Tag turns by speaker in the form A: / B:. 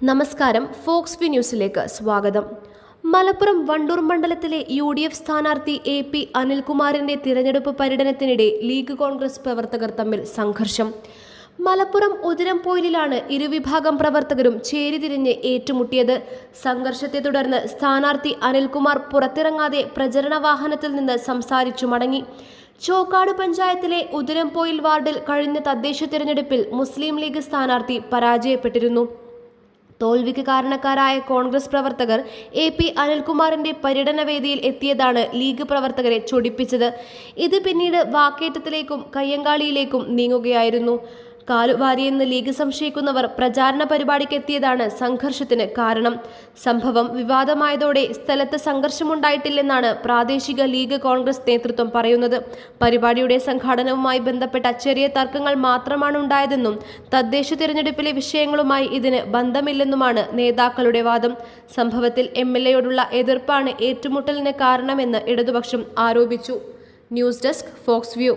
A: നമസ്കാരം, Fox view ന്യൂസിലേക്ക് സ്വാഗതം. മലപ്പുറം വണ്ടൂർ മണ്ഡലത്തിലെ UDF സ്ഥാനാർത്ഥി AP അനിൽകുമാറിന്റെ തിരഞ്ഞെടുപ്പ് പര്യടനത്തിനിടെ ലീഗ് കോൺഗ്രസ് പ്രവർത്തകർ തമ്മിൽ സംഘർഷം. മലപ്പുറം ഉദിരംപൊയിലിലാണ് ഇരുവിഭാഗം പ്രവർത്തകരും ചേരിതിരിഞ്ഞ് ഏറ്റുമുട്ടിയത്. സംഘർഷത്തെ തുടർന്ന് സ്ഥാനാർത്ഥി അനിൽകുമാർ പുറത്തിറങ്ങാതെ പ്രചരണ വാഹനത്തിൽ നിന്ന് സംസാരിച്ചു മടങ്ങി. ചോക്കാട് പഞ്ചായത്തിലെ ഉദിരംപൊയിൽ വാർഡിൽ കഴിഞ്ഞ തദ്ദേശ തിരഞ്ഞെടുപ്പിൽ മുസ്ലിം ലീഗ് സ്ഥാനാർത്ഥി പരാജയപ്പെട്ടിരുന്നു. തോൽവിക്ക് കാരണക്കാരായ കോൺഗ്രസ് പ്രവർത്തകർ AP അനിൽകുമാറിന്റെ പര്യടന വേദിയിൽ എത്തിയതാണ് ലീഗ് പ്രവർത്തകരെ ചൊടിപ്പിച്ചത്. ഇത് പിന്നീട് വാക്കേറ്റത്തിലേക്കും കയ്യങ്കാളിയിലേക്കും നീങ്ങുകയായിരുന്നു. കാലുവാരിയെന്ന് ലീഗ് സംശയിക്കുന്നവർ പ്രചാരണ പരിപാടിക്ക് എത്തിയതാണ് സംഘർഷത്തിന് കാരണം. സംഭവം വിവാദമായതോടെ സ്ഥലത്ത് സംഘർഷമുണ്ടായിട്ടില്ലെന്നാണ് പ്രാദേശിക ലീഗ് കോൺഗ്രസ് നേതൃത്വം പറയുന്നത്. പരിപാടിയുടെ സംഘാടനവുമായി ബന്ധപ്പെട്ട ചെറിയ തർക്കങ്ങൾ മാത്രമാണ് ഉണ്ടായതെന്നും തദ്ദേശ തിരഞ്ഞെടുപ്പിലെ വിഷയങ്ങളുമായി ഇതിന് ബന്ധമില്ലെന്നുമാണ് നേതാക്കളുടെ വാദം. സംഭവത്തിൽ MLAയോടുള്ള എതിർപ്പാണ് ഏറ്റുമുട്ടലിന് കാരണമെന്ന് ഇടതുപക്ഷം ആരോപിച്ചു. News desk, Fox view.